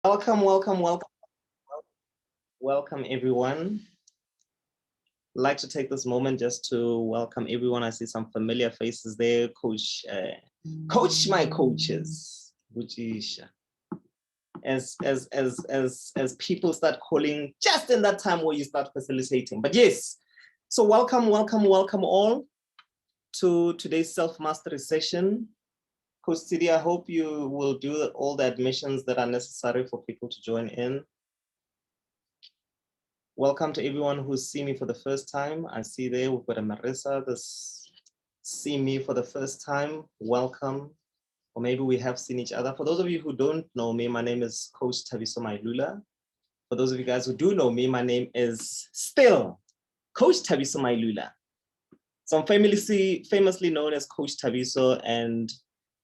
Welcome everyone. I'd like to take this moment just to welcome everyone. I see some familiar faces there. Coach my coaches, which is as people start calling just in that time where you start facilitating. But yes, so welcome all to today's self-mastery session. Coach Sidi, I hope you will do all the admissions that are necessary for people to join in. Welcome to everyone who's seen me for the first time. I see there we've got a Marissa that's seen me for the first time. Welcome. Or maybe we have seen each other. For those of you who don't know me, my name is Coach Thabiso Mailula. For those of you guys who do know me, my name is still Coach Thabiso Mailula. So I'm famously known as Coach Thabiso, and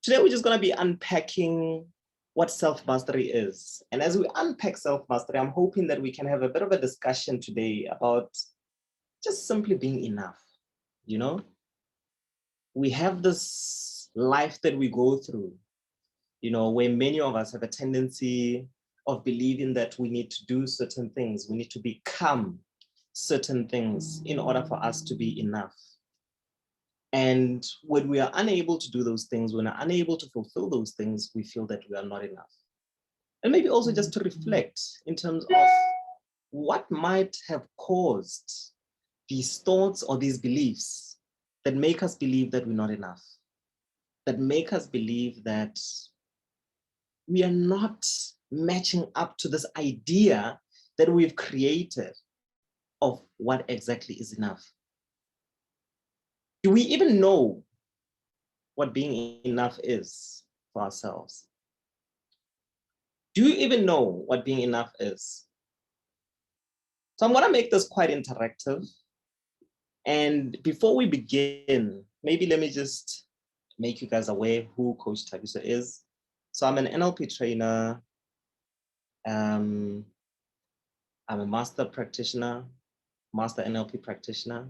today we're just going to be unpacking what self-mastery is. And as we unpack self-mastery, I'm hoping that we can have a bit of a discussion today about just simply being enough. You know, we have this life that we go through, you know, where many of us have a tendency of believing that we need to do certain things, we need to become certain things in order for us to be enough. And when we are unable to do those things, when we're unable to fulfill those things, we feel that we are not enough. And maybe also just to reflect in terms of what might have caused these thoughts or these beliefs that make us believe that we're not enough, that make us believe that we are not matching up to this idea that we've created of what exactly is enough. Do we even know what being enough is for ourselves? Do you even know what being enough is? So I'm going to make this quite interactive. And before we begin, maybe let me just make you guys aware who Coach Thabiso is. So I'm an NLP trainer. I'm a master practitioner, master NLP practitioner.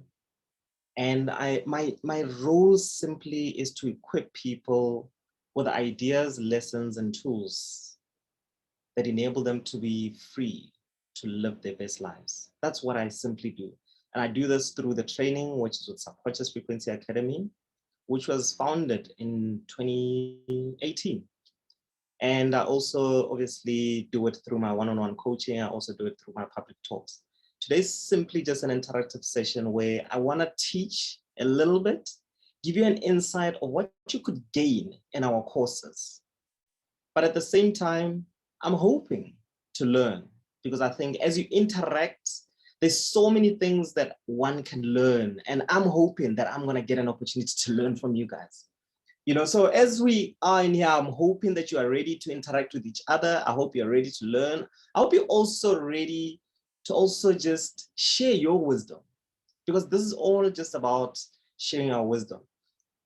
And my role simply is to equip people with ideas, lessons, and tools that enable them to be free to live their best lives. That's what I simply do. And I do this through the training, which is with Subconscious Frequency Academy, which was founded in 2018. And I also obviously do it through my one-on-one coaching. I also do it through my public talks. Today's simply just an interactive session where I want to teach a little bit, give you an insight of what you could gain in our courses. But at the same time, I'm hoping to learn, because I think as you interact, there's so many things that one can learn. And I'm hoping that I'm going to get an opportunity to learn from you guys. You know, so as we are in here, I'm hoping that you are ready to interact with each other. I hope you're ready to learn. I hope you're also ready to also just share your wisdom, because this is all just about sharing our wisdom.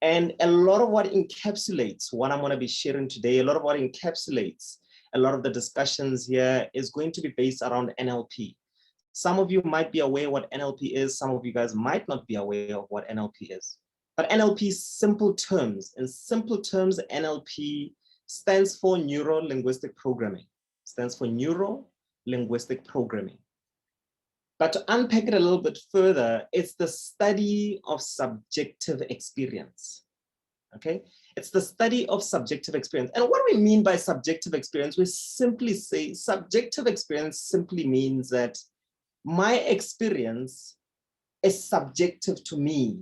And a lot of what encapsulates what I'm going to be sharing today, a lot of what encapsulates a lot of the discussions here is going to be based around NLP. Some of you might be aware what NLP is. Some of you guys might not be aware of what NLP is. But NLP is simple terms. In simple terms, NLP stands for Neuro-Linguistic Programming. Stands for Neuro-Linguistic Programming. But to unpack it a little bit further, it's the study of subjective experience. Okay? It's the study of subjective experience. And what do we mean by subjective experience? We simply say subjective experience simply means that my experience is subjective to me.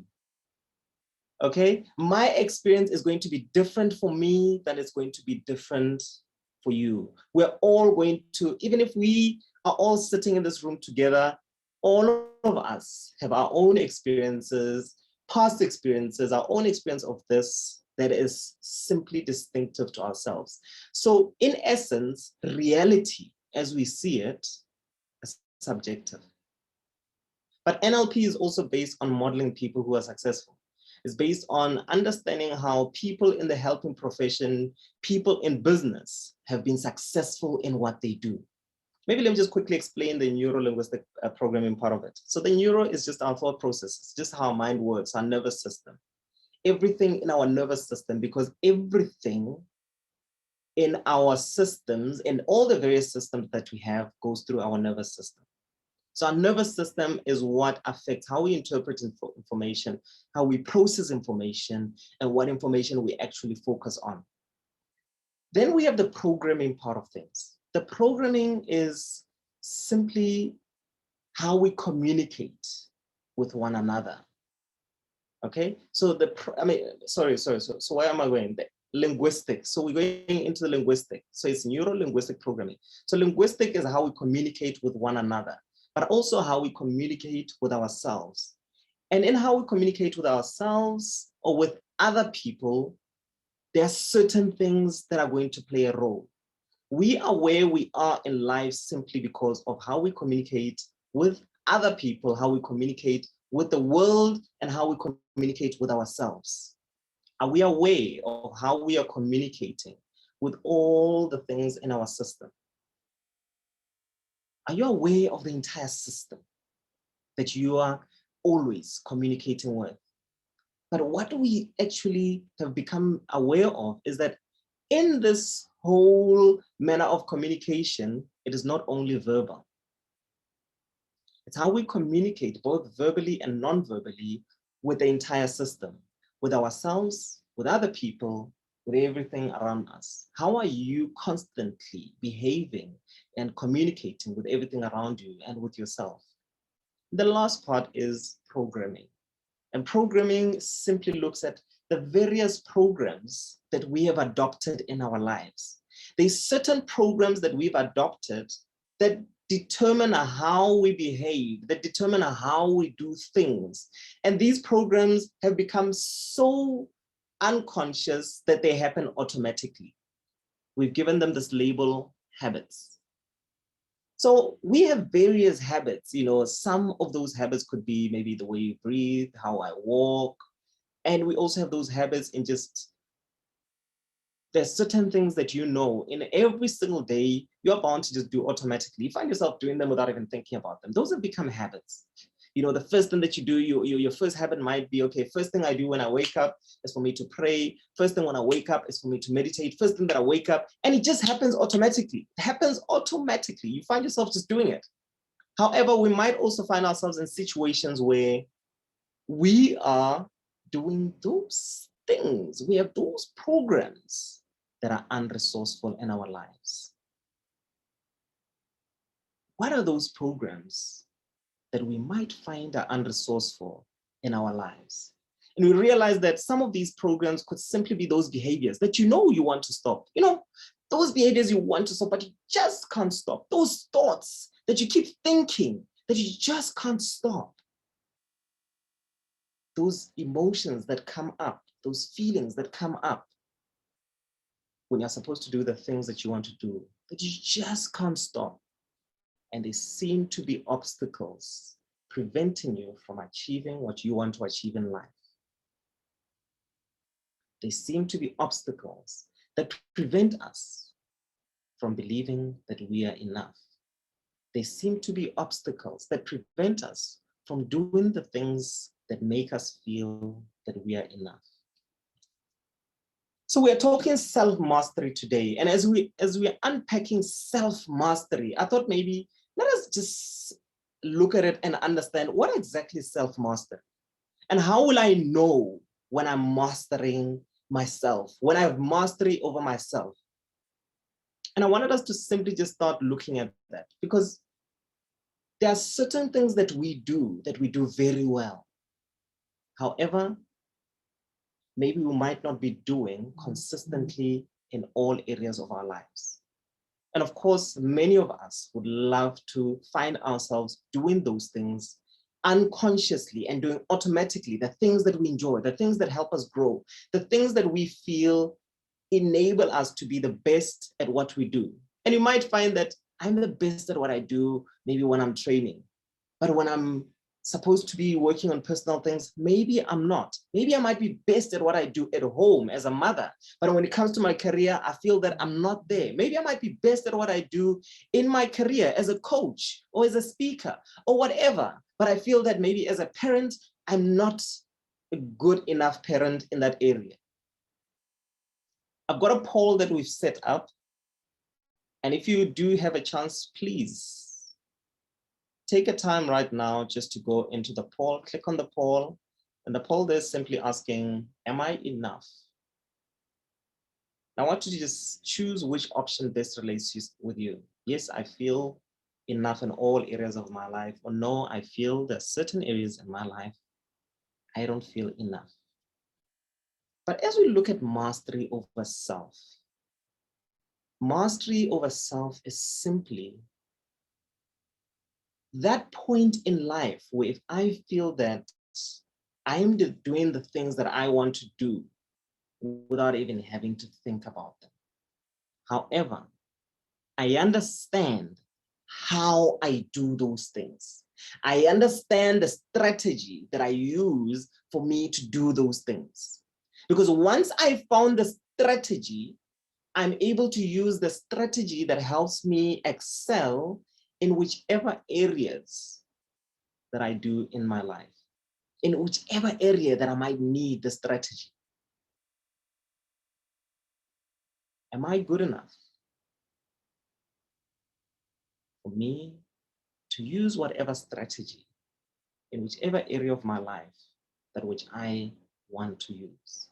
Okay, my experience is going to be different for me than it's going to be different for you. We're all going to, even if we are all sitting in this room together, all of us have our own experiences, past experiences, our own experience of this that is simply distinctive to ourselves. So in essence, reality as we see it is subjective. But NLP is also based on modeling people who are successful. It's based on understanding how people in the helping profession, people in business have been successful in what they do. Maybe let me just quickly explain the neuro-linguistic programming part of it. So the neuro is just our thought process. It's just how our mind works, our nervous system. Everything in our nervous system, because everything in our systems, in all the various systems that we have, goes through our nervous system. So our nervous system is what affects how we interpret information, how we process information, and what information we actually focus on. Then we have the programming part of things. The programming is simply how we communicate with one another. Okay, so so where am I going? The linguistic. So we're going into the linguistic. So it's neuro-linguistic programming. So linguistic is how we communicate with one another, but also how we communicate with ourselves. And in how we communicate with ourselves or with other people, there are certain things that are going to play a role. We are where we are in life simply because of how we communicate with other people, how we communicate with the world, and how we communicate with ourselves. Are we aware of how we are communicating with all the things in our system? Are you aware of the entire system that you are always communicating with? But what we actually have become aware of is that in this whole manner of communication, it is not only verbal. It's how we communicate both verbally and non-verbally with the entire system, with ourselves, with other people, with everything around us. How are you constantly behaving and communicating with everything around you and with yourself? The last part is programming. And programming simply looks at the various programs that we have adopted in our lives. There's certain programs that we've adopted that determine how we behave, that determine how we do things. And these programs have become so unconscious that they happen automatically. We've given them this label, habits. So we have various habits, some of those habits could be maybe the way you breathe, how I walk. And we also have those habits in just, there's certain things that in every single day, you're bound to just do automatically. You find yourself doing them without even thinking about them. Those have become habits. The first thing that you do, your first habit might be, okay, first thing I do when I wake up is for me to pray. First thing when I wake up is for me to meditate. First thing that I wake up, and it just happens automatically. It happens automatically. You find yourself just doing it. However, we might also find ourselves in situations where we are doing those things. We have those programs that are unresourceful in our lives. What are those programs that we might find are unresourceful in our lives? And we realize that some of these programs could simply be those behaviors that you want to stop. Those behaviors you want to stop, but you just can't stop. Those thoughts that you keep thinking that you just can't stop. Those emotions that come up, those feelings that come up when you're supposed to do the things that you want to do, that you just can't stop. And they seem to be obstacles preventing you from achieving what you want to achieve in life. They seem to be obstacles that prevent us from believing that we are enough. They seem to be obstacles that prevent us from doing the things that make us feel that we are enough. So we're talking self-mastery today. And as we're unpacking self-mastery, I thought maybe let us just look at it and understand what exactly is self-mastery. And how will I know when I'm mastering myself, when I have mastery over myself? And I wanted us to simply just start looking at that, because there are certain things that we do very well. However, maybe we might not be doing consistently in all areas of our lives. And of course, many of us would love to find ourselves doing those things unconsciously and doing automatically, the things that we enjoy, the things that help us grow, the things that we feel enable us to be the best at what we do. And you might find that I'm the best at what I do, maybe when I'm training, but when I'm supposed to be working on personal things, maybe I'm not. Maybe I might be best at what I do at home as a mother, but when it comes to my career, I feel that I'm not there. Maybe I might be best at what I do in my career as a coach or as a speaker or whatever, but I feel that maybe as a parent, I'm not a good enough parent in that area. I've got a poll that we've set up. And if you do have a chance, please take a time right now just to go into the poll, click on the poll. And the poll there is simply asking, am I enough? Now, I want you to just choose which option best relates with you. Yes, I feel enough in all areas of my life. Or no, I feel there's certain areas in my life I don't feel enough. But as we look at mastery over self is simply that point in life where if I feel that I'm doing the things that I want to do without even having to think about them. However, I understand how I do those things. I understand the strategy that I use for me to do those things. Because once I found the strategy, I'm able to use the strategy that helps me excel in whichever areas that I do in my life, in whichever area that I might need the strategy. Am I good enough for me to use whatever strategy in whichever area of my life that which I want to use?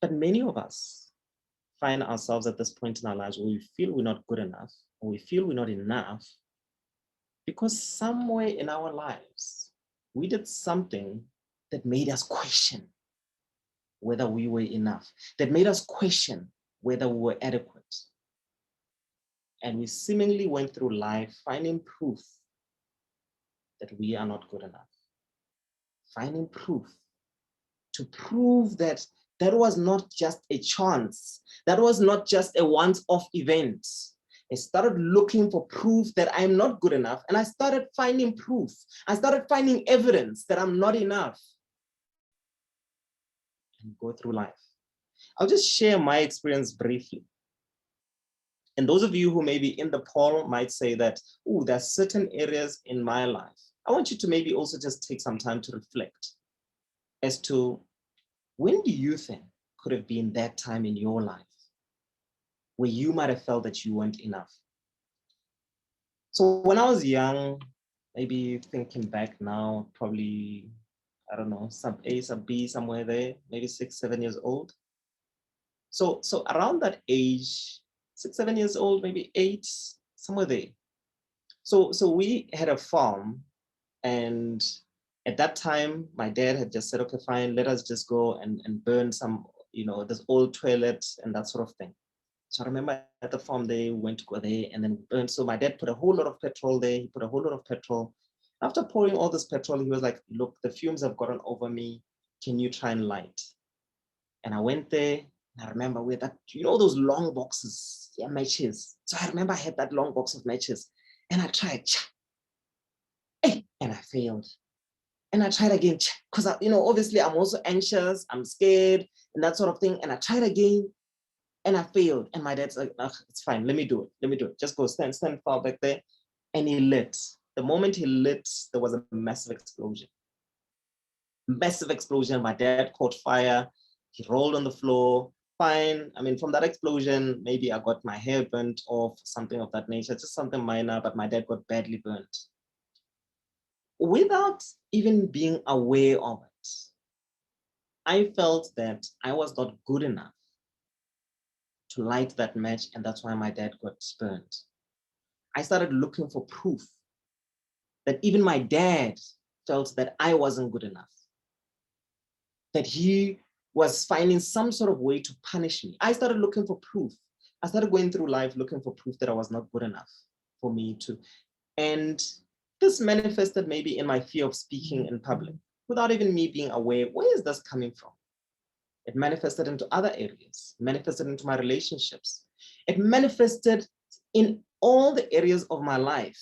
But many of us find ourselves at this point in our lives where we feel we're not good enough, or we feel we're not enough, because somewhere in our lives, we did something that made us question whether we were enough, that made us question whether we were adequate. And we seemingly went through life finding proof that we are not good enough, finding proof to prove that that was not just a chance, that was not just a once-off event. I started looking for proof that I'm not good enough, and I started finding proof. I started finding evidence that I'm not enough, and go through life. I'll just share my experience briefly. And those of you who may be in the poll might say that, oh, there's certain areas in my life. I want you to maybe also just take some time to reflect as to when do you think could have been that time in your life where you might have felt that you weren't enough. So when I was young, maybe thinking back now, probably, I don't know, sub A, sub B, somewhere there, maybe 6, 7 years old. So around that age, 6, 7 years old, maybe 8, somewhere there. So we had a farm, and at that time, my dad had just said, okay, fine, let us just go and burn some, this old toilet and that sort of thing. So I remember at the farm they went to go there and then burn. So my dad put a whole lot of petrol there. He put a whole lot of petrol. After pouring all this petrol, he was like, look, the fumes have gotten over me. Can you try and light? And I went there. And I remember with that, those long boxes, yeah, matches. So I remember I had that long box of matches and I tried, and I failed. And I tried again because, obviously I'm also anxious, I'm scared and that sort of thing. And I tried again. And I failed. And my dad's like, it's fine. Let me do it. Just go stand far back there. And he lit. The moment he lit, there was a massive explosion. Massive explosion. My dad caught fire. He rolled on the floor. Fine. I mean, from that explosion, maybe I got my hair burnt off, something of that nature, just something minor, but my dad got badly burnt. Without even being aware of it, I felt that I was not good enough to light that match, and that's why my dad got burned. I started looking for proof that even my dad felt that I wasn't good enough, that he was finding some sort of way to punish me. I started looking for proof. I started going through life looking for proof that I was not good enough for me to. And this manifested maybe in my fear of speaking in public without even me being aware, where is this coming from? It manifested into other areas, manifested into my relationships. It manifested in all the areas of my life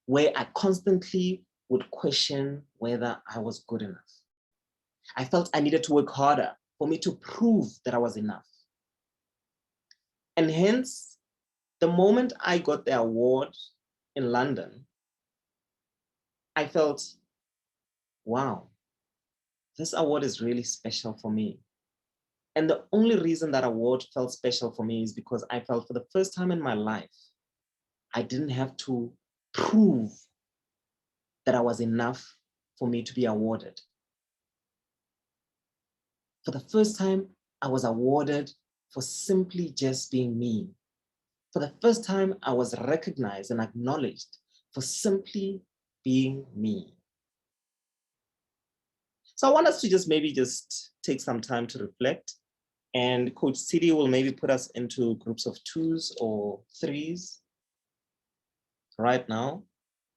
where I constantly would question whether I was good enough. I felt I needed to work harder for me to prove that I was enough. And hence, the moment I got the award in London, I felt, wow, this award is really special for me. And the only reason that award felt special for me is because I felt for the first time in my life, I didn't have to prove that I was enough for me to be awarded. For the first time, I was awarded for simply just being me. For the first time, I was recognized and acknowledged for simply being me. So I want us to maybe take some time to reflect, and Coach City will maybe put us into groups of 2s or 3s right now.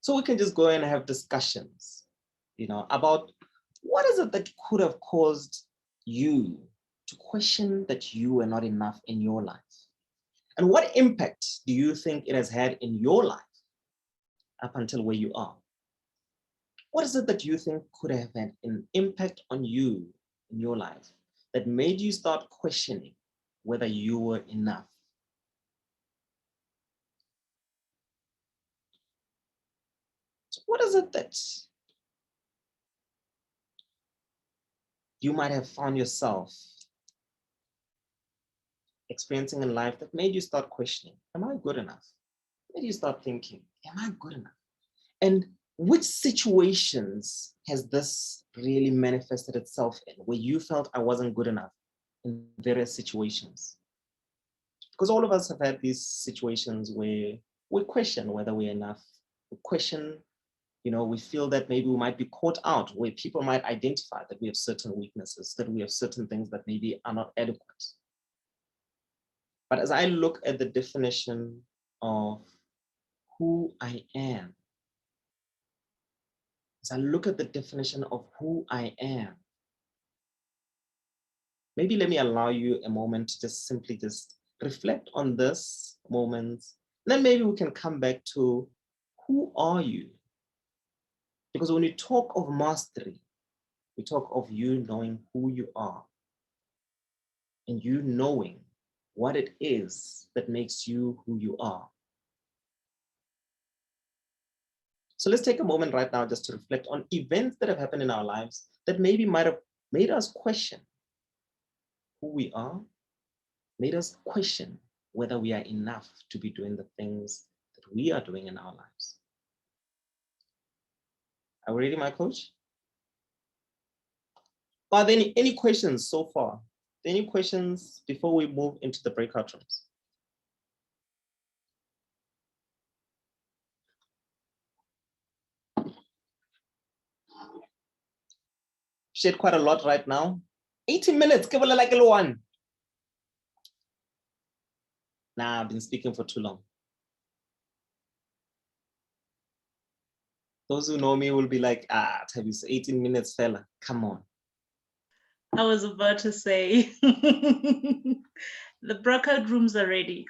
So we can just go and have discussions, about what is it that could have caused you to question that you were not enough in your life? And what impact do you think it has had in your life up until where you are? What is it that you think could have had an impact on you in your life that made you start questioning whether you were enough? So what is it that you might have found yourself experiencing in life that made you start questioning, am I good enough? Made you start thinking, am I good enough? And which situations has this really manifested itself in, where you felt I wasn't good enough in various situations? Because all of us have had these situations where we question whether we're enough. We question, we feel that maybe we might be caught out, where people might identify that we have certain weaknesses, that we have certain things that maybe are not adequate. But as I look at the definition of who I am, as I look at the definition of who I am, maybe let me allow you a moment to simply reflect on this moment. Then maybe we can come back to, who are you? Because when we talk of mastery, we talk of you knowing who you are and you knowing what it is that makes you who you are. So let's take a moment right now just to reflect on events that have happened in our lives that maybe might have made us question who we are, made us question whether we are enough to be doing the things that we are doing in our lives. Are we ready, my coach? Are there any questions so far? Any questions before we move into the breakout rooms? Shared quite a lot right now. 80 minutes, give it like a one. Nah, I've been speaking for too long. Those who know me will be like, Thabiso, 18 minutes, fella, come on. I was about to say, the breakout rooms are ready.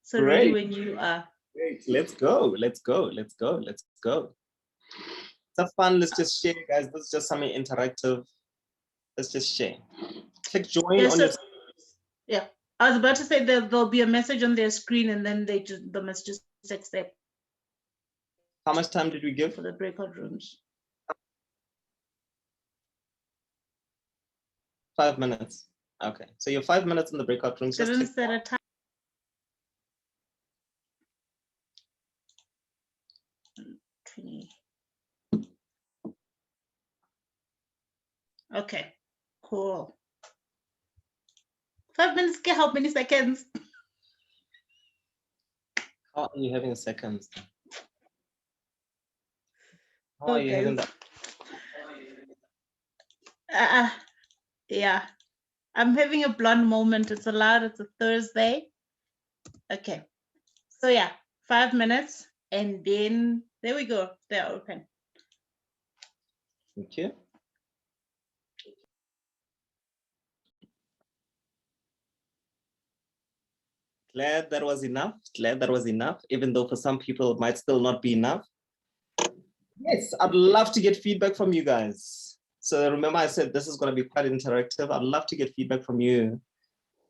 So Great. ready when you are. Great, let's go. Let's have fun, let's just share, guys. This is just something interactive. Let's just share. Click join on your... Yeah, I was about to say that there'll be a message on their screen and then the message just accept. How much time did we give? For the breakout rooms. 5 minutes. Okay, so you're 5 minutes in the breakout rooms. Didn't set a time. Okay, cool. 5 minutes, how many seconds? How are you having seconds? How are you having that? Yeah, I'm having a blonde moment. It's allowed. It's a Thursday. Okay, so yeah, 5 minutes, and then there we go. They're open. Thank you. Glad that was enough. Glad that was enough, even though for some people it might still not be enough. Yes, I'd love to get feedback from you guys. So remember I said this is going to be quite interactive. I'd love to get feedback from you.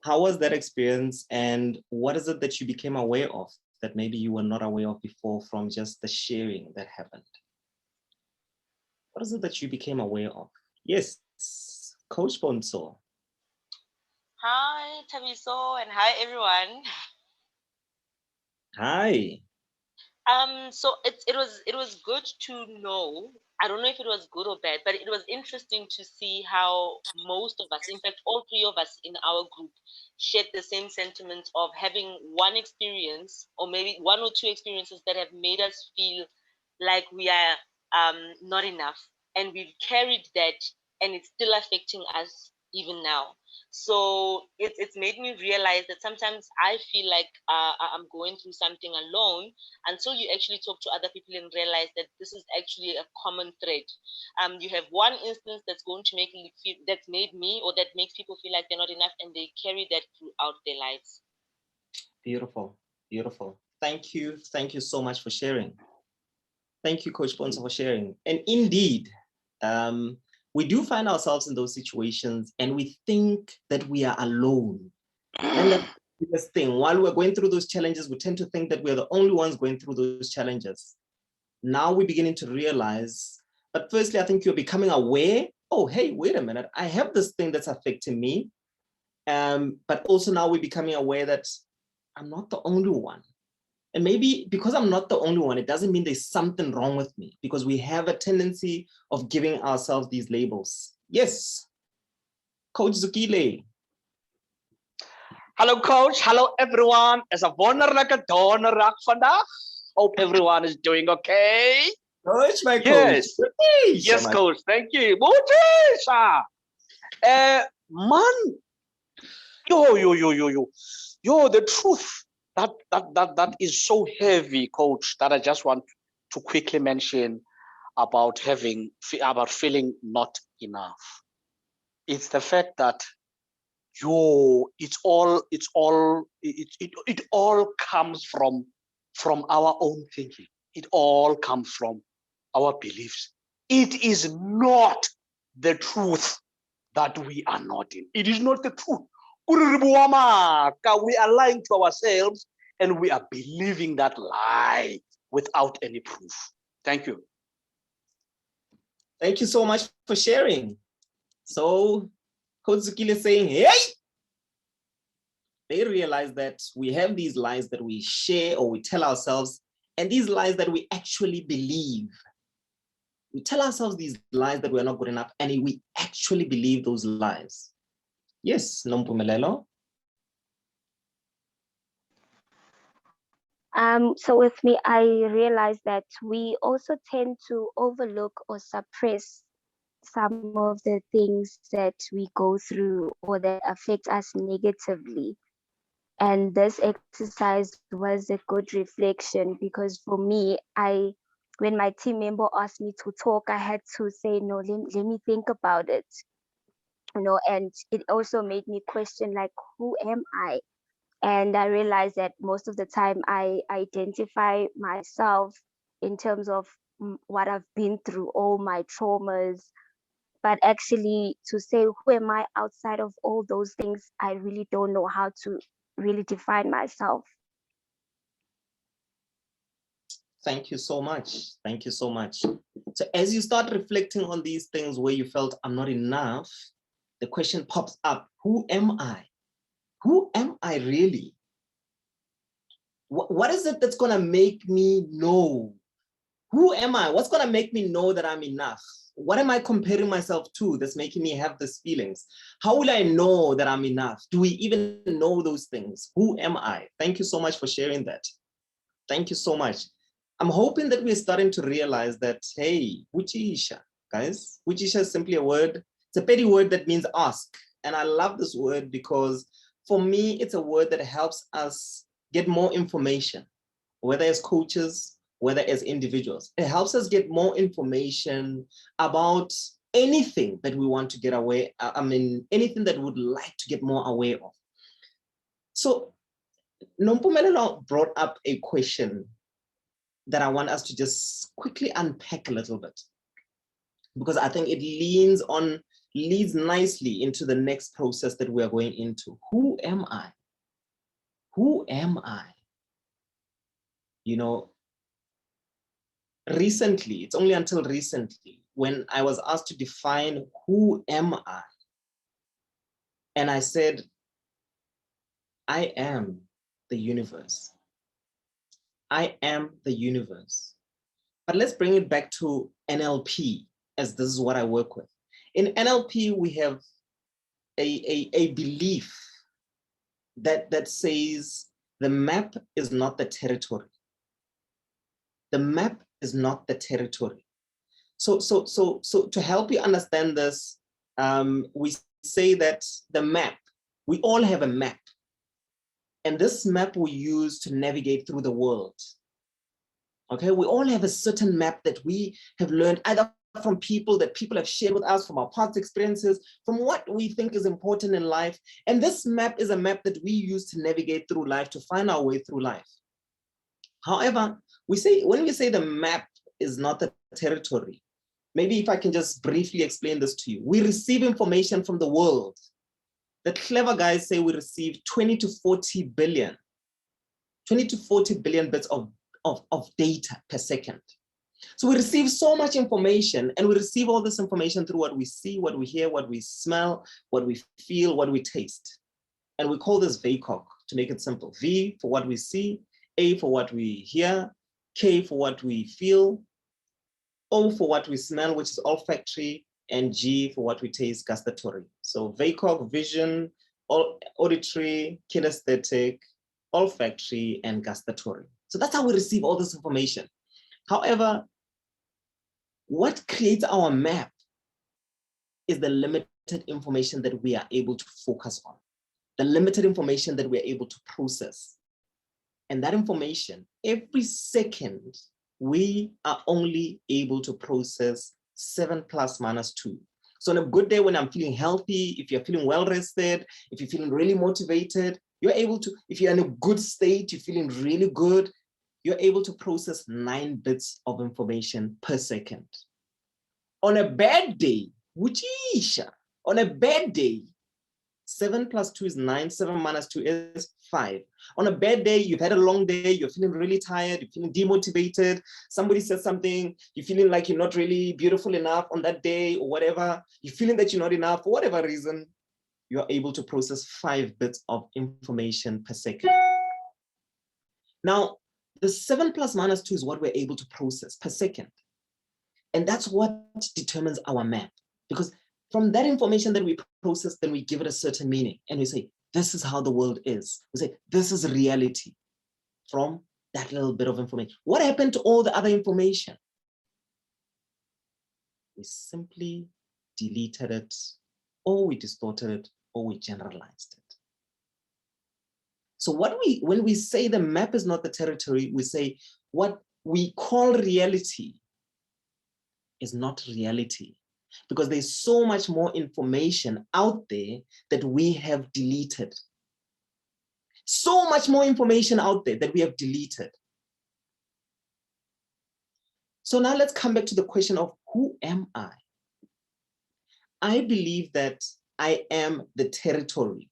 How was that experience, and what is it that you became aware of that maybe you were not aware of before from just the sharing that happened? What is it that you became aware of? Yes, Coach Bonso. Hi, Thabiso, and hi, everyone. Hi. So it was good to know. I don't know if it was good or bad, but it was interesting to see how most of us, in fact, all three of us in our group, shared the same sentiment of having one experience, or maybe one or two experiences that have made us feel like we are not enough, and we've carried that, and it's still affecting us even now. So it's made me realize that sometimes I feel like I'm going through something alone until you actually talk to other people and realize that this is actually a common thread. You have one instance that's going to make you feel, that's made me, or that makes people feel like they're not enough, and they carry that throughout their lives. Beautiful. Beautiful. Thank you. Thank you so much for sharing. Thank you, Coach Bonsa, for sharing. And indeed, we do find ourselves in those situations and we think that we are alone. And that's the biggest thing. While we're going through those challenges, we tend to think that we're the only ones going through those challenges. Now we're beginning to realize, but firstly, I think you're becoming aware. Oh, hey, wait a minute. I have this thing that's affecting me. But also now we're becoming aware that I'm not the only one. And maybe because I'm not the only one, it doesn't mean there's something wrong with me, because we have a tendency of giving ourselves these labels. Yes, Coach Zukile. Hello, coach. Hello, everyone. Is a wonderlijke donderdag vandaag. Hope everyone is doing okay. Coach, my Yes. coach. Yes, coach. Thank you. Motisha. Man. Yo, the truth. That is so heavy, coach, that I just want to quickly mention about feeling not enough. It's the fact that it all comes from our own thinking. It all comes from our beliefs. It is not the truth that we are not in. It is not the truth. We are lying to ourselves and we are believing that lie without any proof. Thank you. Thank you so much for sharing. So Coach Zukile is saying, hey, they realize that we have these lies that we share or we tell ourselves, and these lies that we actually believe. We tell ourselves these lies that we're not good enough, and we actually believe those lies. Yes, Nompumelelo. So with me, I realized that we also tend to overlook or suppress some of the things that we go through or that affect us negatively. And this exercise was a good reflection because for me, when my team member asked me to talk, I had to say, no, let me think about it. And it also made me question, like, who am I? And I realized that most of the time I identify myself in terms of what I've been through, all my traumas. But actually, to say who am I outside of all those things, I really don't know how to really define myself. Thank you so much. Thank you so much. So as you start reflecting on these things where you felt I'm not enough, the question pops up, who am I? Who am I really? What is it that's gonna make me know? Who am I? What's gonna make me know that I'm enough? What am I comparing myself to that's making me have these feelings? How will I know that I'm enough? Do we even know those things? Who am I? Thank you so much for sharing that. Thank you so much. I'm hoping that we're starting to realize that, hey, Wuchisha, guys, Wuchisha is simply a word. It's a petty word that means ask. And I love this word because for me, it's a word that helps us get more information, whether as coaches, whether as individuals. It helps us get more information about anything that we want to get away. Anything that we would like to get more aware of. So Nompumelelo brought up a question that I want us to just quickly unpack a little bit, because I think it leads nicely into the next process that we are going into. Who am I? Who am I? Recently, it's only until recently, when I was asked to define who am I, and I said, I am the universe. I am the universe. But let's bring it back to NLP, as this is what I work with. In NLP, we have a belief that says the map is not the territory. The map is not the territory. So to help you understand this, we say that the map, we all have a map. And this map we use to navigate through the world. Okay, we all have a certain map that we have learned either from people that people have shared with us, from our past experiences, from what we think is important in life. And this map is a map that we use to navigate through life, to find our way through life. However, when we say the map is not the territory, maybe if I can just briefly explain this to you. We receive information from the world. The clever guys say we receive 20 to 40 billion bits of data per second. So we receive so much information, and we receive all this information through what we see, what we hear, what we smell, what we feel, what we taste. And we call this VACOG, to make it simple. V for what we see, A for what we hear, K for what we feel, O for what we smell, which is olfactory, and G for what we taste, gustatory. So VACOG, vision, auditory, kinesthetic, olfactory, and gustatory. So that's how we receive all this information. However, what creates our map is the limited information that we are able to focus on, the limited information that we're able to process. And that information, every second, we are only able to process 7 plus minus 2. So on a good day when I'm feeling healthy, if you're feeling well rested, if you're feeling really motivated, you're able to, if you're in a good state, you're feeling really good, you're able to process 9 bits of information per second. On a bad day, on a bad day, 7 plus 2 is 9, 7 minus 2 is 5. On a bad day, you've had a long day, you're feeling really tired, you're feeling demotivated, somebody says something, you're feeling like you're not really beautiful enough on that day or whatever, you're feeling that you're not enough for whatever reason, you're able to process 5 bits of information per second. Now, the 7 plus minus 2 is what we're able to process per second. And that's what determines our map. Because from that information that we process, then we give it a certain meaning. And we say, this is how the world is. We say, this is reality from that little bit of information. What happened to all the other information? We simply deleted it, or we distorted it, or we generalized it. So when we say the map is not the territory, we say what we call reality is not reality, because there's so much more information out there that we have deleted. So much more information out there that we have deleted. So now let's come back to the question of who am I? I believe that I am the territory.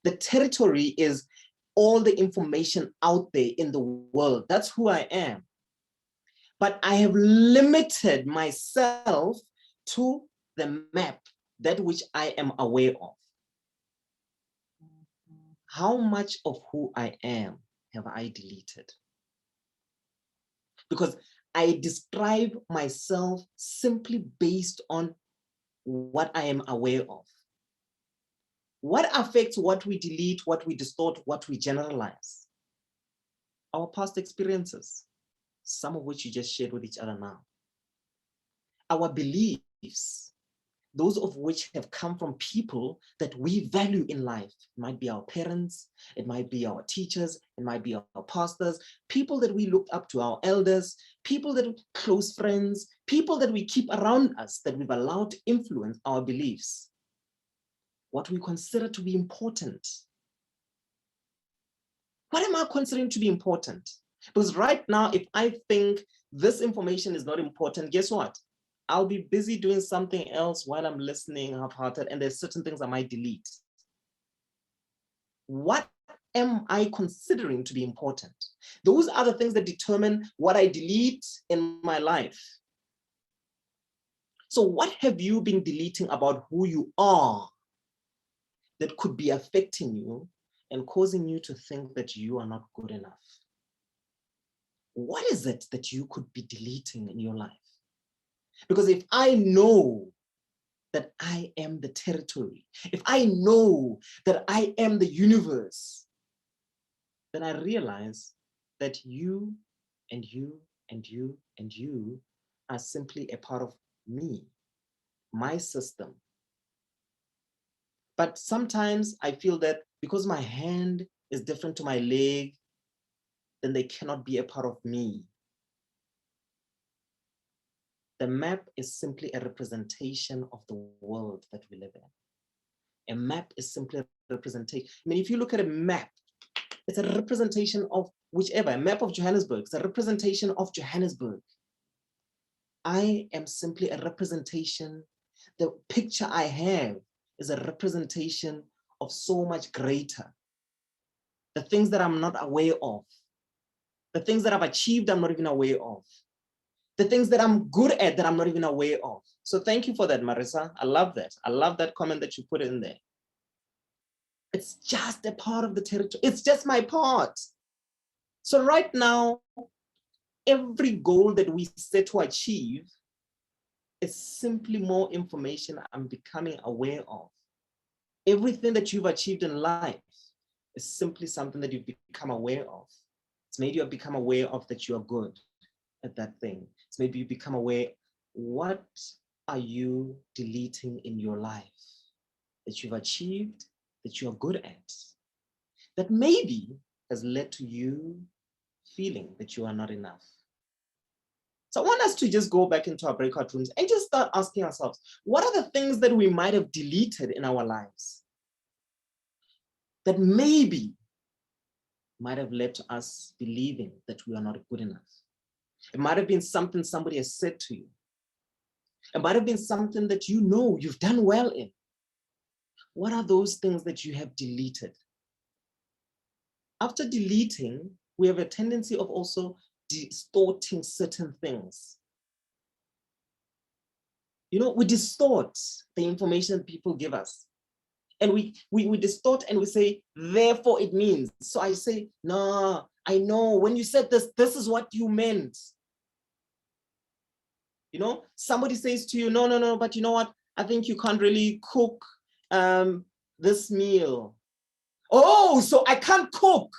The territory is all the information out there in the world. That's who I am. But I have limited myself to the map, that which I am aware of. How much of who I am have I deleted? Because I describe myself simply based on what I am aware of. What affects what we delete, what we distort, what we generalize? Our past experiences, some of which you just shared with each other now. Our beliefs, those of which have come from people that we value in life. It might be our parents, it might be our teachers, it might be our pastors, people that we looked up to, our elders, people that close friends, people that we keep around us that we've allowed to influence our beliefs. What we consider to be important. What am I considering to be important? Because right now, if I think this information is not important, guess what? I'll be busy doing something else while I'm listening half-hearted, and there's certain things I might delete. What am I considering to be important? Those are the things that determine what I delete in my life. So what have you been deleting about who you are that could be affecting you and causing you to think that you are not good enough? What is it that you could be deleting in your life? Because if I know that I am the territory, if I know that I am the universe, then I realize that you and you and you and you are simply a part of me, my system. But sometimes I feel that because my hand is different to my leg, then they cannot be a part of me. The map is simply a representation of the world that we live in. A map is simply a representation. I mean, if you look at a map, it's a representation of whichever. A map of Johannesburg, it's a representation of Johannesburg. I am simply a representation. The picture I have is a representation of so much greater. The things that I'm not aware of, the things that I've achieved, I'm not even aware of. The things that I'm good at that I'm not even aware of. So thank you for that, Marissa. I love that. I love that comment that you put in there. It's just a part of the territory. It's just my part. So right now, every goal that we set to achieve is simply more information I'm becoming aware of. Everything that you've achieved in life is simply something that you've become aware of. It's made you become aware of that you are good at that thing. It's maybe you become aware, what are you deleting in your life that you've achieved, that you are good at, that maybe has led to you feeling that you are not enough. So I want us to just go back into our breakout rooms and just start asking ourselves, what are the things that we might have deleted in our lives that maybe might have led to us believing that we are not good enough? It might have been something somebody has said to you. It might have been something that you know you've done well in. What are those things that you have deleted? After deleting, we have a tendency of also distorting certain things. You know, we distort the information people give us. And we distort and we say, therefore it means. So I say, no, I know when you said this, this is what you meant. You know, somebody says to you, no, but you know what? I think you can't really cook this meal. Oh, so I can't cook.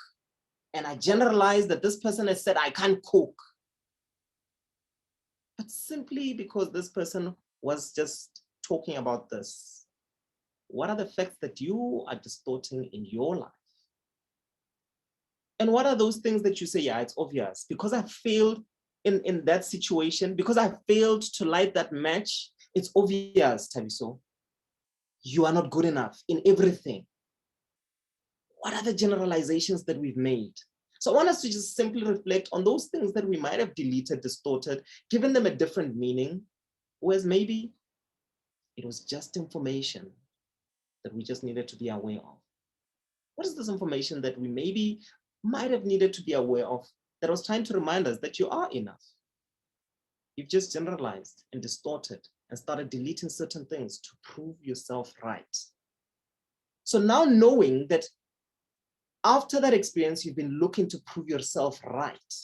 And I generalize that this person has said, I can't cook. But simply because this person was just talking about this, what are the facts that you are distorting in your life? And what are those things that you say, yeah, it's obvious, because I failed in that situation, because I failed to light that match, it's obvious, Thabiso. You are not good enough in everything. What are the generalizations that we've made? So I want us to just simply reflect on those things that we might have deleted, distorted, given them a different meaning, whereas maybe it was just information that we just needed to be aware of. What is this information that we maybe might have needed to be aware of that was trying to remind us that you are enough? You've just generalized and distorted and started deleting certain things to prove yourself right. So now knowing that after that experience, you've been looking to prove yourself right,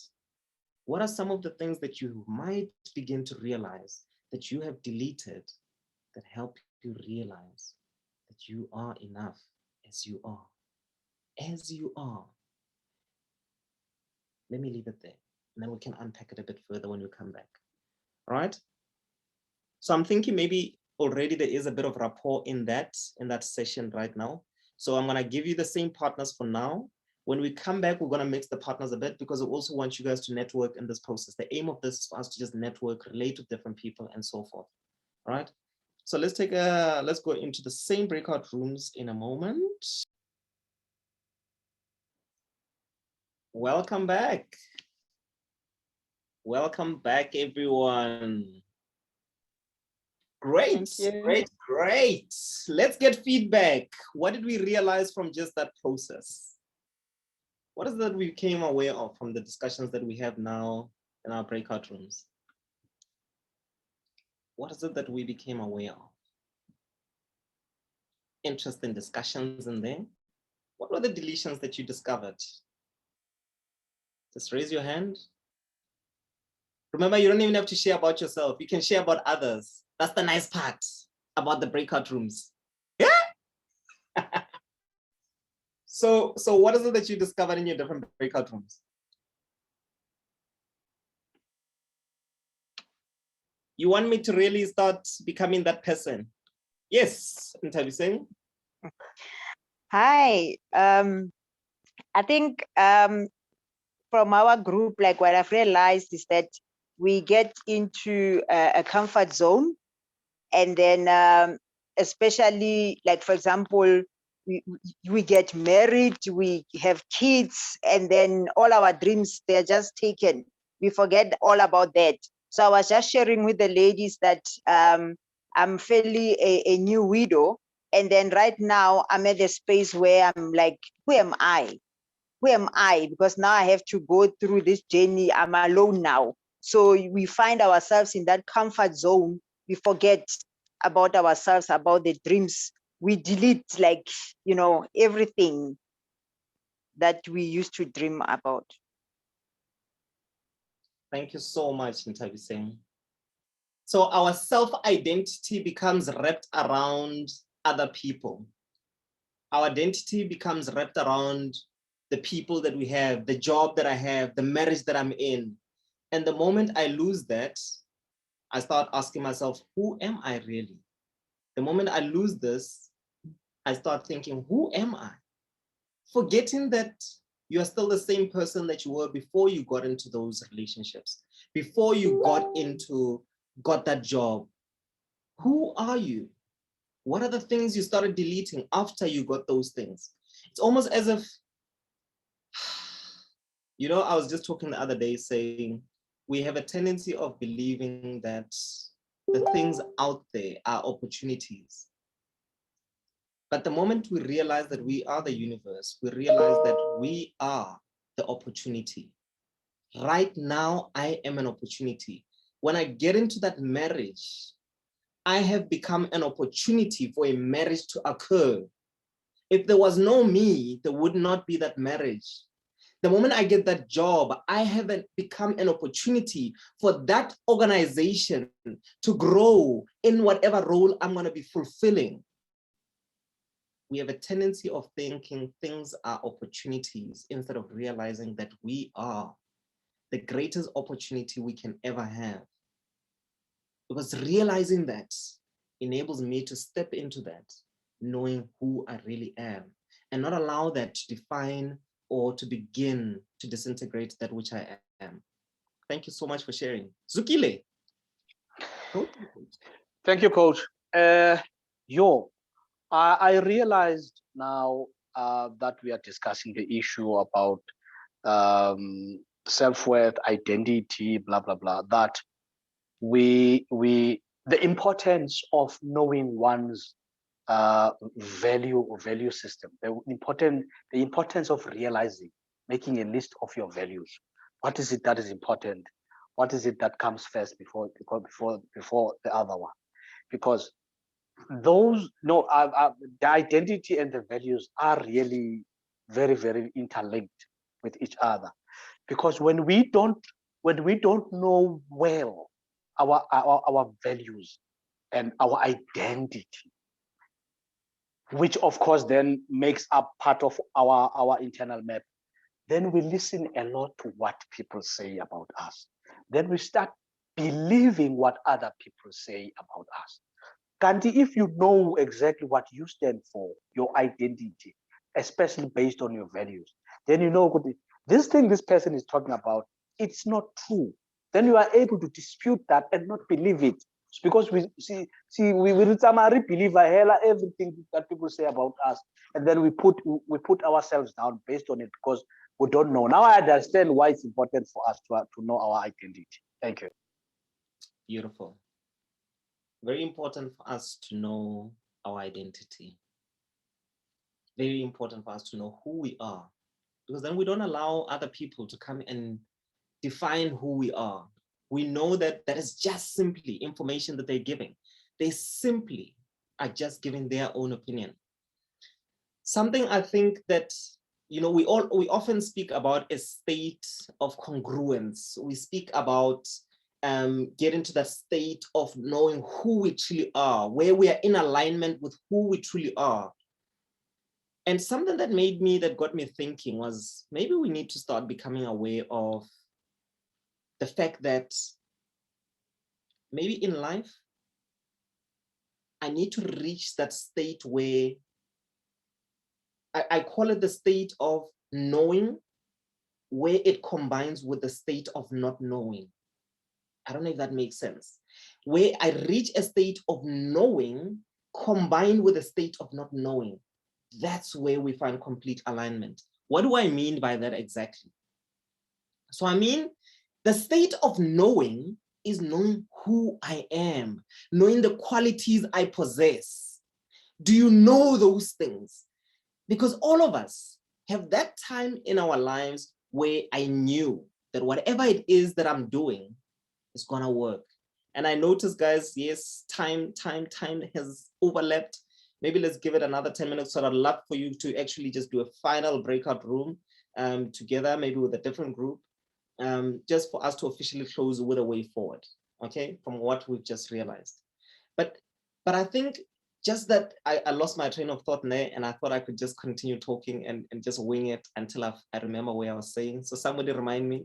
what are some of the things that you might begin to realize that you have deleted that help you realize that you are enough as you are? As you are. Let me leave it there, and then we can unpack it a bit further when we come back. All right? So I'm thinking maybe already there is a bit of rapport in that session right now. So I'm going to give you the same partners for now. When we come back, we're going to mix the partners a bit because we also want you guys to network in this process. The aim of this is for us to just network, relate with different people and so forth. All right? So let's go into the same breakout rooms in a moment. Welcome back. Welcome back, everyone. Great, great. Let's get feedback. What did we realize from just that process? What is that we became aware of from the discussions that we have now in our breakout rooms? What is it that we became aware of? Interesting discussions in there. What were the deletions that you discovered? Just raise your hand. Remember, you don't even have to share about yourself. You can share about others. That's the nice part about the breakout rooms. Yeah. So what is it that you discovered in your different breakout rooms? You want me to really start becoming that person? Yes, Thabiso. Hi. I think from our group, like what I've realized is that we get into a comfort zone, and then especially like, for example, we get married, we have kids, and then all our dreams, they're just taken. We forget all about that. So I was just sharing with the ladies that I'm fairly a new widow. And then right now I'm at the space where I'm like, who am I? Who am I? Because now I have to go through this journey. I'm alone now. So we find ourselves in that comfort zone. We forget about ourselves, about the dreams. We delete, like, everything that we used to dream about. Thank you so much, Thabiso. So our self-identity becomes wrapped around other people. Our identity becomes wrapped around the people that we have, the job that I have, the marriage that I'm in. And the moment I lose that, I start asking myself, who am I really? The moment I lose this, I start thinking, who am I? Forgetting that you are still the same person that you were before you got into those relationships, before you got that job. Who are you? What are the things you started deleting after you got those things? It's almost as if, I was just talking the other day saying, we have a tendency of believing that the things out there are opportunities. But the moment we realize that we are the universe, we realize that we are the opportunity. Right now, I am an opportunity. When I get into that marriage, I have become an opportunity for a marriage to occur. If there was no me, there would not be that marriage. The moment I get that job, I have become an opportunity for that organization to grow in whatever role I'm going to be fulfilling. We have a tendency of thinking things are opportunities instead of realizing that we are the greatest opportunity we can ever have. Because realizing that enables me to step into that, knowing who I really am, and not allow that to define or to begin to disintegrate that which I am. Thank you so much for sharing. Zukile. Thank you, Coach. I realized now that we are discussing the issue about self-worth, identity, blah, blah, blah, that the importance of knowing one's value system, the importance of realizing, making a list of your values. What is it that is important? What is it that comes first before the other one? Because those the identity and the values are really very, very interlinked with each other. Because when we don't know well our values and our identity, which of course then makes up part of our internal map, then we listen a lot to what people say about us. Then we start believing what other people say about us. Kanti, if you know exactly what you stand for, your identity, especially based on your values, then you know this thing this person is talking about, it's not true. Then you are able to dispute that and not believe it. It's because we believe everything that people say about us, and then we put ourselves down based on it because we don't know. Now I understand why it's important for us to know our identity. Thank you. Beautiful. Very important for us to know our identity. Very important for us to know who we are, because then we don't allow other people to come and define who we are. We know that that is just simply information that they're giving. They simply are just giving their own opinion. something I think that, you know, we often speak about a state of congruence. We speak about getting to that state of knowing who we truly are, where we are in alignment with who we truly are. And something that got me thinking was maybe we need to start becoming aware of the fact that maybe in life, I need to reach that state where I call it the state of knowing, where it combines with the state of not knowing. I don't know if that makes sense. Where I reach a state of knowing combined with a state of not knowing. That's where we find complete alignment. What do I mean by that exactly? So I mean, the state of knowing is knowing who I am, knowing the qualities I possess. Do you know those things? Because all of us have that time in our lives where I knew that whatever it is that I'm doing is gonna work. And I noticed, guys, yes, time has overlapped. Maybe let's give it another 10 minutes. So I'd love for you to actually just do a final breakout room together, maybe with a different group, just for us to officially close with a way forward, okay, from what we've just realized. But I think just that I lost my train of thought there, and I thought I could just continue talking and just wing it until I remember where I was saying. So somebody remind me.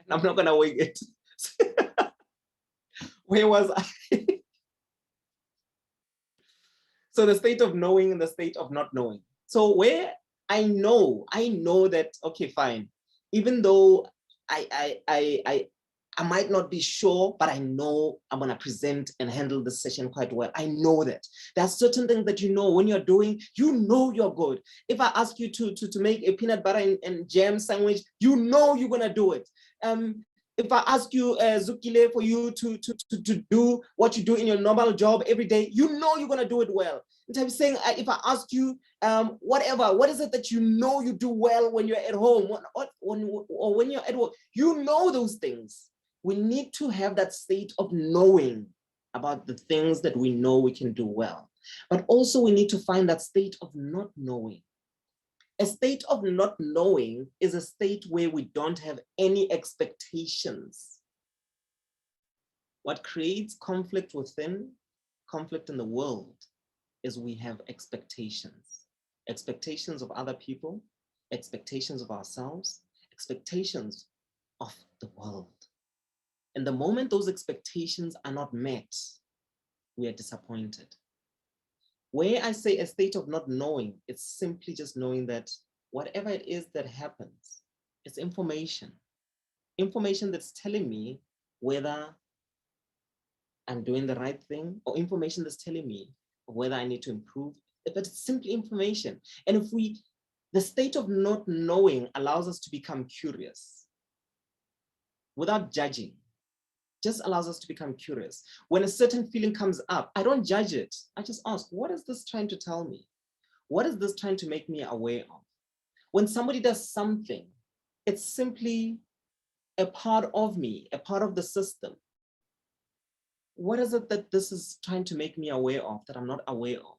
I'm not gonna wing it. Where was I? So the state of knowing and the state of not knowing. So where I know that, okay, fine. Even though I might not be sure, but I know I'm gonna present and handle this session quite well. I know that. There are certain things that you know when you're doing, you know you're good. If I ask you to make a peanut butter and jam sandwich, you know you're gonna do it. If I ask you, Zukile, for you to do what you do in your normal job every day, you know you're gonna do it well. And I'm saying, if I ask you, whatever, what is it that you know you do well when you're at home, or when you're at work, you know those things. We need to have that state of knowing about the things that we know we can do well. But also we need to find that state of not knowing. A state of not knowing is a state where we don't have any expectations. What creates conflict within, conflict in the world, is we have expectations. Expectations of other people, expectations of ourselves, expectations of the world. And the moment those expectations are not met, we are disappointed. Where I say a state of not knowing, it's simply just knowing that whatever it is that happens, it's information. Information that's telling me whether I'm doing the right thing, or information that's telling me whether I need to improve, but it's simply information. And if the state of not knowing allows us to become curious without judging. Just allows us to become curious. When a certain feeling comes up, I don't judge it. I just ask, what is this trying to tell me? What is this trying to make me aware of? When somebody does something, it's simply a part of me, a part of the system. What is it that this is trying to make me aware of that I'm not aware of?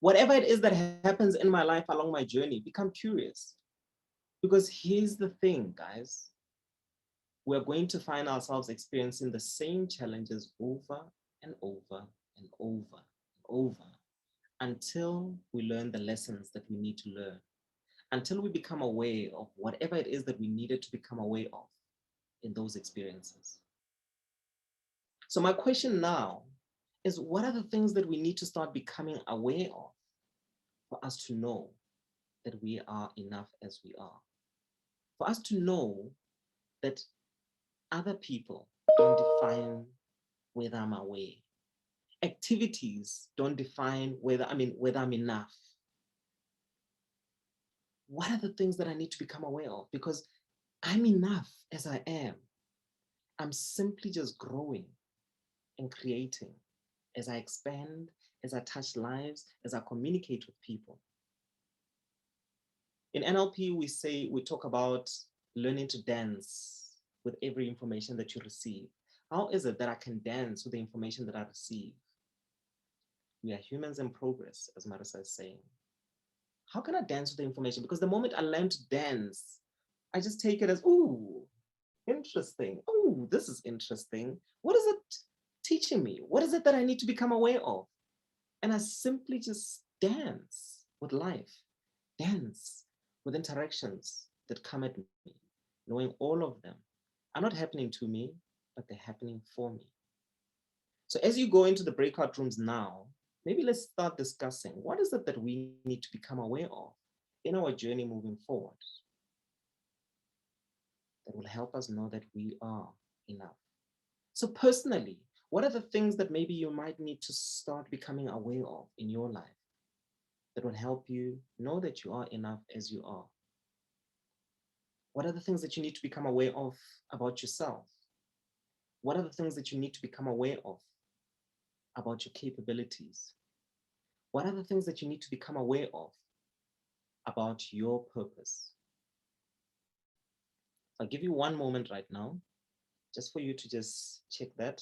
Whatever it is that happens in my life along my journey, become curious. Because here's the thing, guys. We're going to find ourselves experiencing the same challenges over and over and over and over until we learn the lessons that we need to learn, until we become aware of whatever it is that we needed to become aware of in those experiences. So my question now is, what are the things that we need to start becoming aware of for us to know that we are enough as we are? For us to know that other people don't define whether I'm aware. Activities don't define whether I'm enough. What are the things that I need to become aware of? Because I'm enough as I am. I'm simply just growing and creating as I expand, as I touch lives, as I communicate with people. In NLP, we talk about learning to dance with every information that you receive. How is it that I can dance with the information that I receive? We are humans in progress, as Marisa is saying. How can I dance with the information? Because the moment I learn to dance, I just take it as, ooh, interesting. Oh, this is interesting. What is it teaching me? What is it that I need to become aware of? And I simply just dance with life, dance with interactions that come at me, knowing all of them are not happening to me, but they're happening for me. So as you go into the breakout rooms now, maybe let's start discussing what is it that we need to become aware of in our journey moving forward that will help us know that we are enough. So personally, what are the things that maybe you might need to start becoming aware of in your life that will help you know that you are enough as you are? What are the things that you need to become aware of about yourself? What are the things that you need to become aware of about your capabilities? What are the things that you need to become aware of about your purpose? I'll give you one moment right now, just for you to just check that.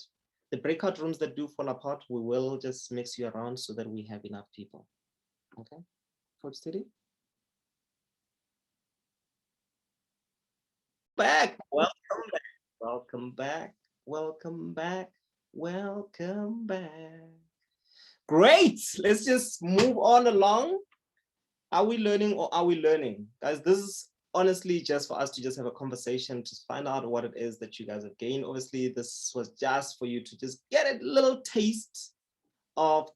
The breakout rooms that do fall apart, we will just mix you around so that we have enough people. Okay, Coach Teddy? Back, welcome back, welcome back, welcome back, welcome back. Great, let's just move on along. Are we learning or are we learning? Guys, this is honestly just for us to just have a conversation to find out what it is that you guys have gained. Obviously, this was just for you to just get a little taste of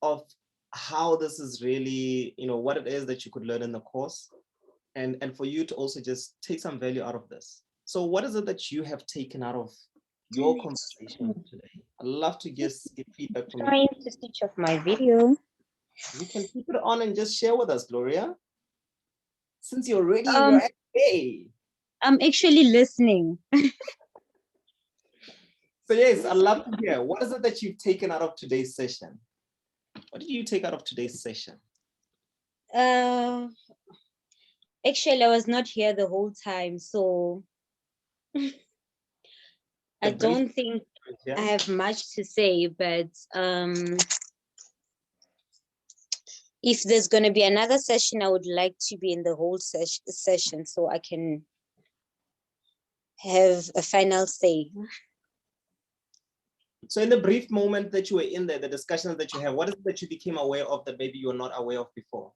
how this is really, what it is that you could learn in the course, and for you to also just take some value out of this. So what is it that you have taken out of your conversation today? I'd love to just get feedback from you. Trying to switch off my video. You can keep it on and just share with us, Gloria. Since you're already in your FA. I'm actually listening. So yes, I'd love to hear. What is it that you've taken out of today's session? What did you take out of today's session? Actually, I was not here the whole time, so I don't think I have much to say, but if there's going to be another session, I would like to be in the whole session so I can have a final say. So in the brief moment that you were in there, the discussions that you have, what is it that you became aware of that maybe you were not aware of before?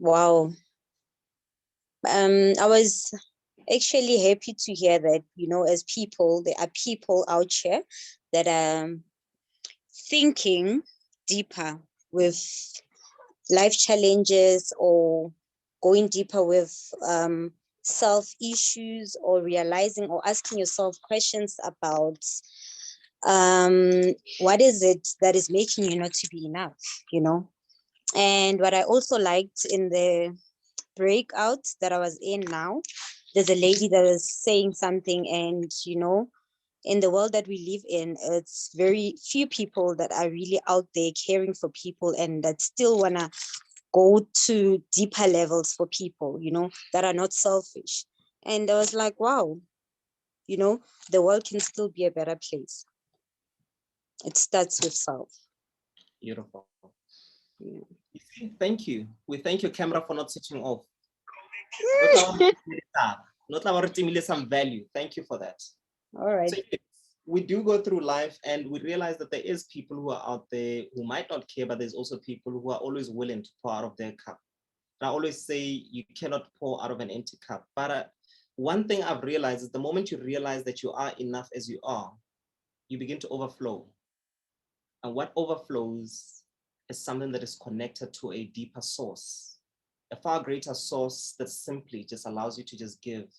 Wow. I was actually happy to hear that, as people, there are people out here that are thinking deeper with life challenges or going deeper with self issues or realizing or asking yourself questions about what is it that is making you not to be enough, And what I also liked in the breakout that I was in now, there's a lady that was saying something, and in the world that we live in, it's very few people that are really out there caring for people and that still want to go to deeper levels for people, that are not selfish. And I was like, wow, the world can still be a better place. It starts with self. Beautiful. Yeah. Thank you. We thank your camera for not switching off. Some value. Thank you for that. All right. So we do go through life and we realize that there is people who are out there who might not care, but there's also people who are always willing to pour out of their cup. And I always say you cannot pour out of an empty cup. But one thing I've realized is the moment you realize that you are enough as you are, you begin to overflow. And what overflows is something that is connected to a deeper source, a far greater source that simply just allows you to just give,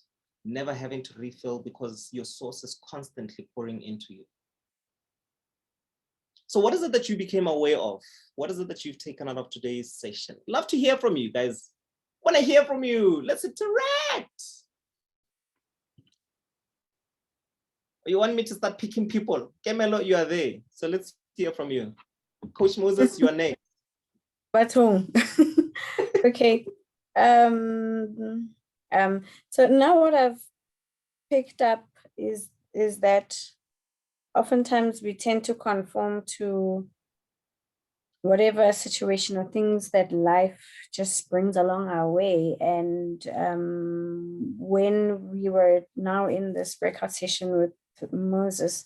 never having to refill because your source is constantly pouring into you. So what is it that you became aware of? What is it that you've taken out of today's session? Love to hear from you guys. Want to hear from you. Let's interact. You want me to start picking people? Kemelo, you are there. So let's hear from you. Coach Moses, you are next. Baton. Okay. So now what I've picked up is that oftentimes we tend to conform to whatever situation or things that life just brings along our way. And when we were now in this breakout session with Moses,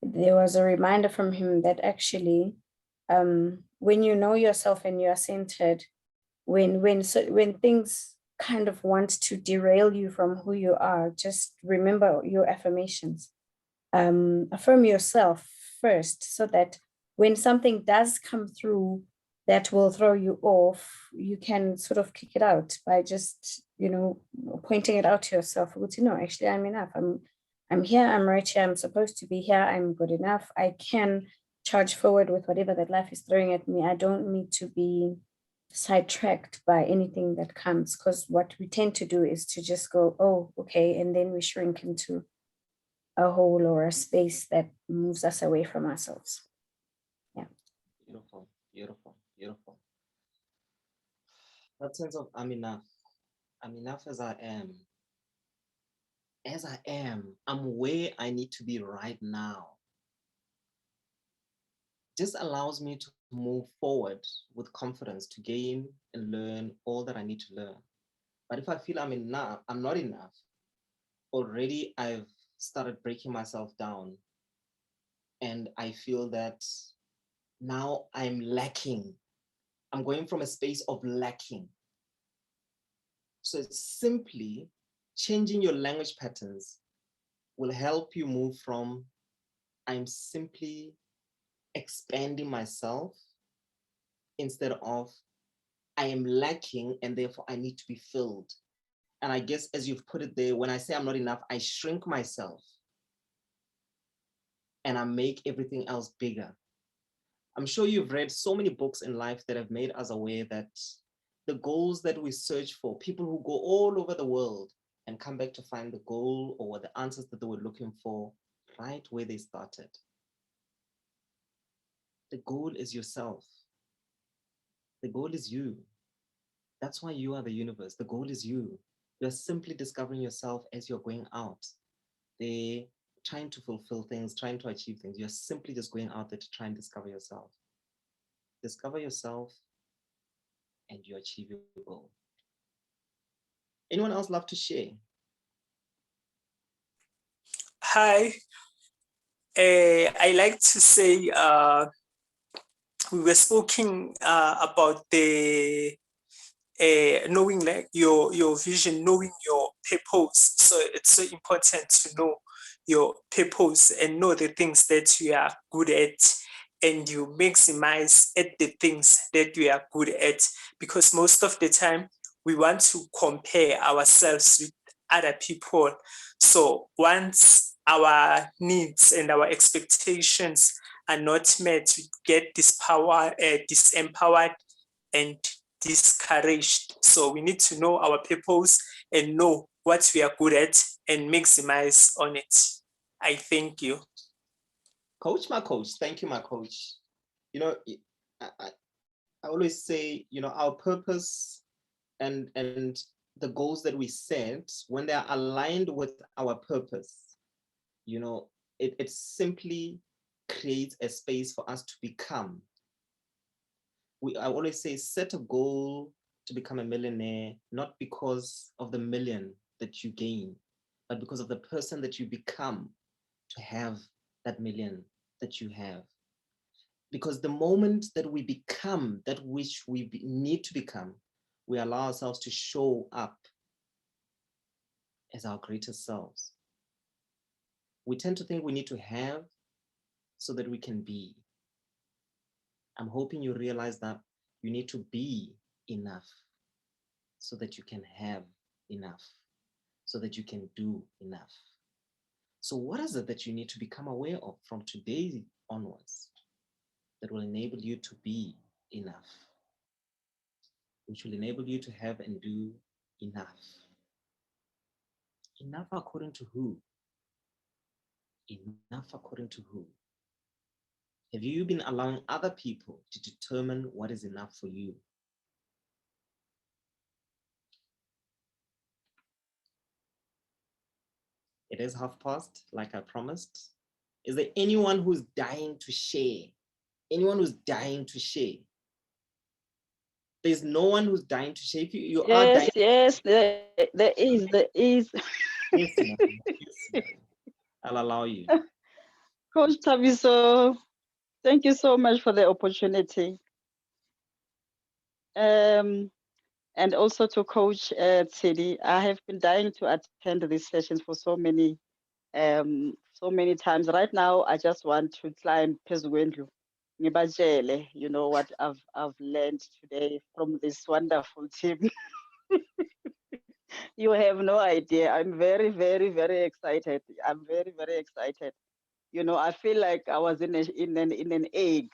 there was a reminder from him that actually, when you know yourself and you are centered, when things kind of want to derail you from who you are, just remember your affirmations. Affirm yourself first, so that when something does come through that will throw you off, you can sort of kick it out by just, pointing it out to yourself. No, actually, I'm enough. I'm here, I'm right here, I'm supposed to be here, I'm good enough. I can charge forward with whatever that life is throwing at me. I don't need to be sidetracked by anything that comes, because what we tend to do is to just go, oh, okay, and then we shrink into a hole or a space that moves us away from ourselves. Yeah. Beautiful, beautiful, beautiful. That sense of I'm enough as I am. As I am, I'm where I need to be right now. Just allows me to move forward with confidence, to gain and learn all that I need to learn. But if I feel I'm not enough, already I've started breaking myself down. And I feel that now I'm lacking. I'm going from a space of lacking. So it's simply changing your language patterns will help you move from I'm simply expanding myself, instead of I am lacking and therefore I need to be filled. And I guess as you've put it there, when I say I'm not enough, I shrink myself and I make everything else bigger. I'm sure you've read so many books in life that have made us aware that the goals that we search for, people who go all over the world and come back to find the goal or the answers that they were looking for right where they started. The goal is yourself. The goal is you. That's why you are the universe. The goal is you. You're simply discovering yourself as you're going out. They're trying to fulfill things, trying to achieve things. You're simply just going out there to try and discover yourself. Discover yourself and you achieve your goal. Anyone else love to share? Hi. I like to say we were speaking about the knowing like your vision, knowing your purpose. So it's so important to know your purpose and know the things that you are good at, and you maximize at the things that you are good at, because most of the time we want to compare ourselves with other people. So once our needs and our expectations are not met, we get disempowered and discouraged. So we need to know our purpose and know what we are good at and maximize on it. I thank you. Coach, my coach. Thank you, my coach. I always say, our purpose and the goals that we set, when they're aligned with our purpose, it simply creates a space for us to become. I always say, set a goal to become a millionaire, not because of the million that you gain, but because of the person that you become to have that million that you have. Because the moment that we become that which we need to become, we allow ourselves to show up as our greatest selves. We tend to think we need to have so that we can be. I'm hoping you realize that you need to be enough so that you can have enough, so that you can do enough. So what is it that you need to become aware of from today onwards that will enable you to be enough, which will enable you to have and do enough? Enough according to who? Enough according to who? Have you been allowing other people to determine what is enough for you? It is past, like I promised. Is there anyone who's dying to share? Anyone who's dying to share? There's no one who's dying to share. If you are dying. Yes, there is. Yes, ma'am. Yes, ma'am. I'll allow you. Coach Thabiso, thank you so much for the opportunity. And also to Coach Tsidi, I have been dying to attend these sessions for so many times. Right now, I just want to climb Pezugwendlu. Ngibajele, you know what I've learned today from this wonderful team. You have no idea. I'm very, very, very excited. I'm very, very excited. You know, I feel like I was in an egg,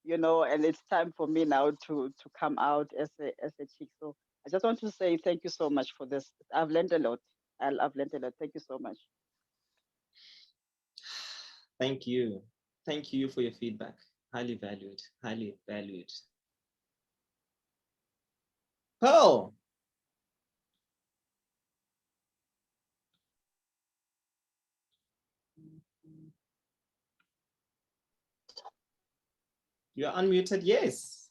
you know, and it's time for me now to come out as a chick. So I just want to say thank you so much for this. I've learned a lot. I've learned a lot. Thank you so much. Thank you. Thank you for your feedback. Highly valued. Highly valued. Pearl. You're unmuted. Yes.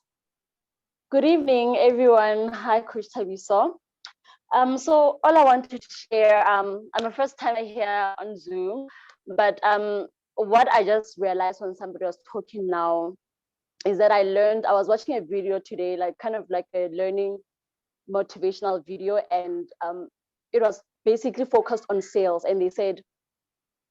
Good evening, everyone. Hi, Coach Thabiso. So all I wanted to share, I'm a first timer here on Zoom, but what I just realized when somebody was talking now is that I was watching a video today, like kind of like a learning motivational video, and it was basically focused on sales. And they said,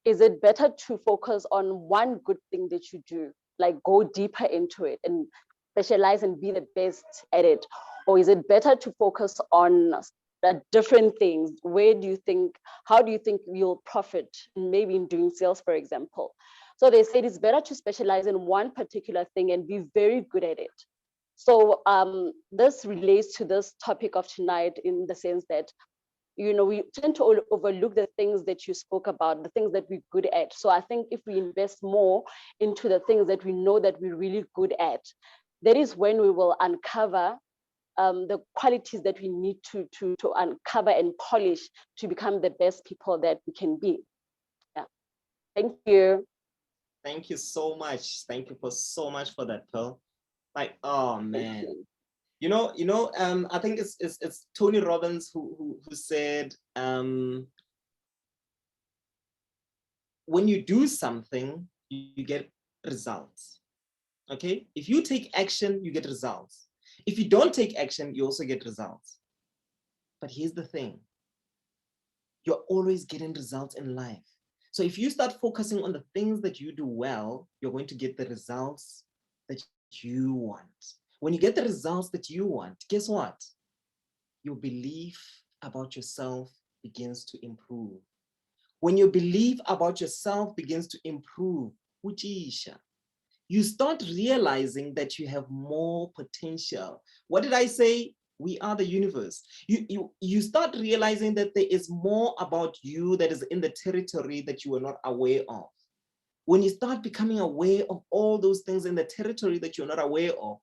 is it better to focus on one good thing that you do, like go deeper into it and specialize and be the best at it? Or is it better to focus on different things? How do you think you'll profit maybe in doing sales, for example? So they said it's better to specialize in one particular thing and be very good at it. So this relates to this topic of tonight in the sense that, you know, we tend to overlook the things that you spoke about, the things that we're good at. So I think if we invest more into the things that we know that we're really good at, that is when we will uncover the qualities that we need to uncover and polish to become the best people that we can be. Yeah. Thank you. Thank you so much. Thank you so much for that, Pearl. Like, oh man. You know, I think it's Tony Robbins who said, when you do something, you get results. Okay? If you take action, you get results. If you don't take action, you also get results. But here's the thing. You're always getting results in life. So if you start focusing on the things that you do well, you're going to get the results that you want. When you get the results that you want, guess what? Your belief about yourself begins to improve. When your belief about yourself begins to improve, you start realizing that you have more potential. What did I say? We are the universe. You start realizing that there is more about you that is in the territory that you were not aware of. When you start becoming aware of all those things in the territory that you're not aware of,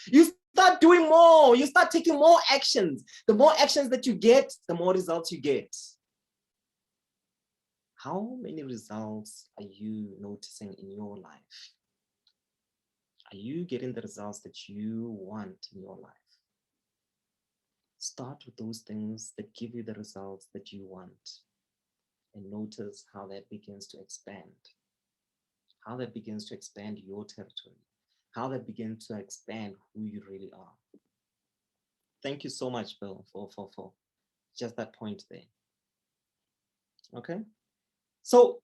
you start doing more. You start taking more actions. The more actions that you get, the more results you get. How many results are you noticing in your life? Are you getting the results that you want in your life? Start with those things that give you the results that you want, and notice how that begins to expand. How that begins to expand your territory. How that begins to expand who you really are. Thank you so much, Bill, for just that point there. Okay. So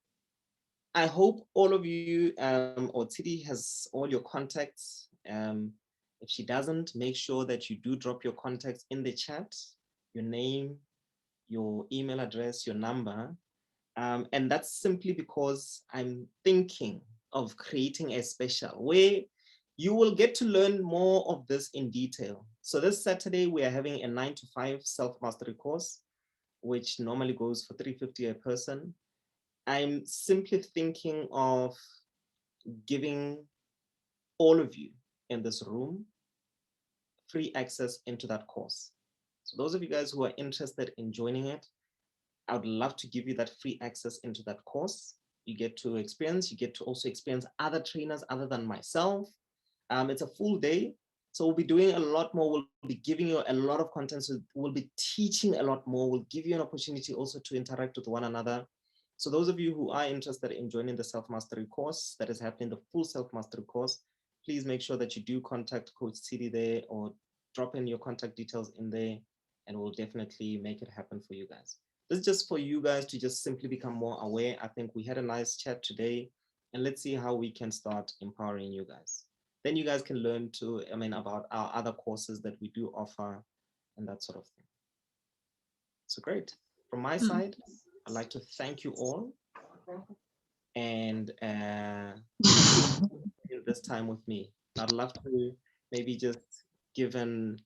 I hope all of you, or Tidi has all your contacts. If she doesn't, make sure that you do drop your contacts in the chat, your name, your email address, your number. And that's simply because I'm thinking of creating a special where you will get to learn more of this in detail. So this Saturday, we are having a 9 to 5 self-mastery course, which normally goes for $350 a person. I'm simply thinking of giving all of you in this room free access into that course. So those of you guys who are interested in joining it, I would love to give you that free access into that course. You get to also experience other trainers other than myself. It's a full day. So we'll be doing a lot more. We'll be giving you a lot of content. So we'll be teaching a lot more. We'll give you an opportunity also to interact with one another. So those of you who are interested in joining the self-mastery course that is happening, the full self-mastery course, please make sure that you do contact Coach Tshidi there, or drop in your contact details in there, and we'll definitely make it happen for you guys. This is just for you guys to just simply become more aware. I think we had a nice chat today, and let's see how we can start empowering you guys. Then you guys can learn about our other courses that we do offer and that sort of thing. So great. From my side, I'd like to thank you all. And this time with me. I'd love to maybe just give an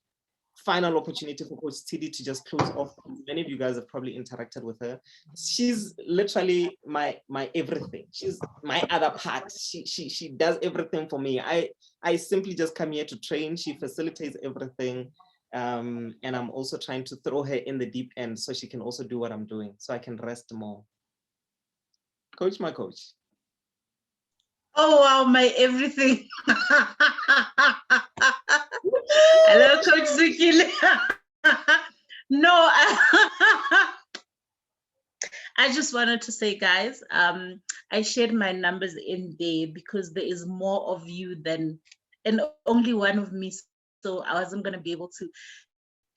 final opportunity for Coach Tshidi to just close off. Many of you guys have probably interacted with her. She's literally my everything. She's my other part. She does everything for me. I simply just come here to train. She facilitates everything. And I'm also trying to throw her in the deep end so she can also do what I'm doing, so I can rest more. Coach, my coach. Oh, wow, my everything. Hello, Coach Zukile. No, I just wanted to say, guys, I shared my numbers in there because there is more of you and only one of me. So I wasn't going to be able to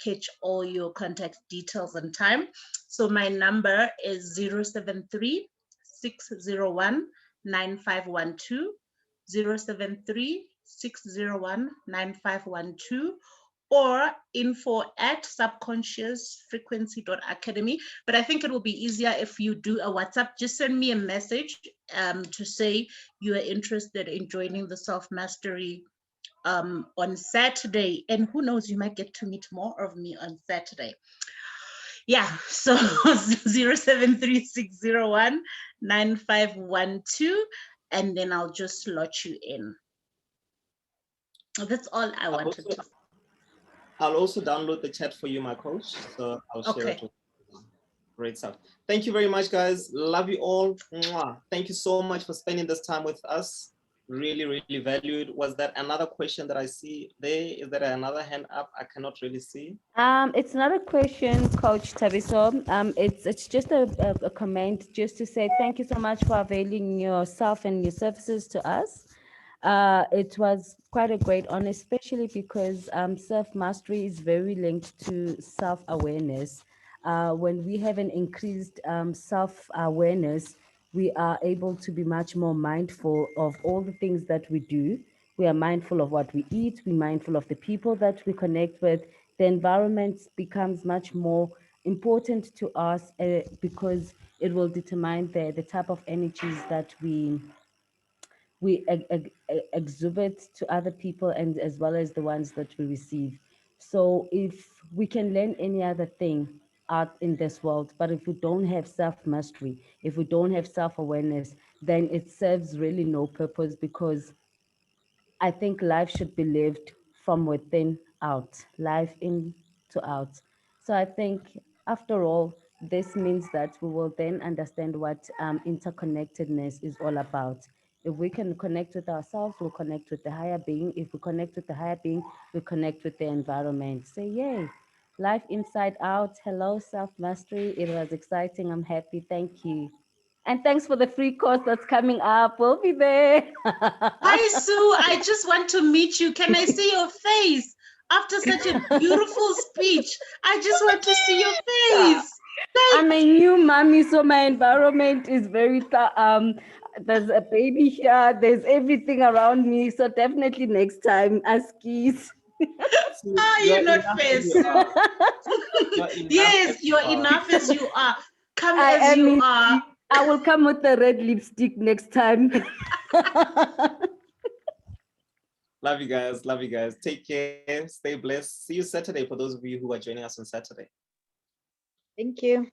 catch all your contact details on time. So my number is 073 601 9512, 073 601 9512, or info@subconsciousfrequency.academy. But I think it will be easier if you do a WhatsApp. Just send me a message to say you are interested in joining the self-mastery on Saturday. And who knows, you might get to meet more of me on Saturday. Yeah, so 073-601-9512, and then I'll just slot you in. That's all I wanted to say. I'll also download the chat for you, my coach. So I'll share it with you. Great stuff. Thank you very much, guys. Love you all. Mwah. Thank you so much for spending this time with us. Really, really valued. Was that another question that I see there? Is there another hand up? I cannot really see. It's not a question, Coach Thabiso. It's just a comment just to say thank you so much for availing yourself and your services to us. It was quite a great honor, especially because self-mastery is very linked to self-awareness. When we have an increased self-awareness, we are able to be much more mindful of all the things that we do. We are mindful of what we eat. We're mindful of the people that we connect with. The environment becomes much more important to us because it will determine the type of energies that we exhibit to other people, and as well as the ones that we receive. So if we can learn any other thing out in this world, but if we don't have self-mastery, if we don't have self-awareness, then it serves really no purpose, because I think life should be lived from within out, life in to out. So I think after all, this means that we will then understand what interconnectedness is all about. If we can connect with ourselves, we'll connect with the higher being. If we connect with the higher being, we connect with the environment. Say, yay, life inside out. Hello, self-mastery. It was exciting. I'm happy. Thank you. And thanks for the free course that's coming up. We'll be there. Hi, Sue. I just want to meet you. Can I see your face? After such a beautiful speech, I just want to see your face. I'm a new mommy, so my environment is very, there's a baby here, there's everything around me. So definitely next time, Askies. You're not fair, Sue. Yes, you're enough as you are. Come as you are. I will come with the red lipstick next time. Love you guys. Love you guys. Take care. Stay blessed. See you Saturday for those of you who are joining us on Saturday. Thank you.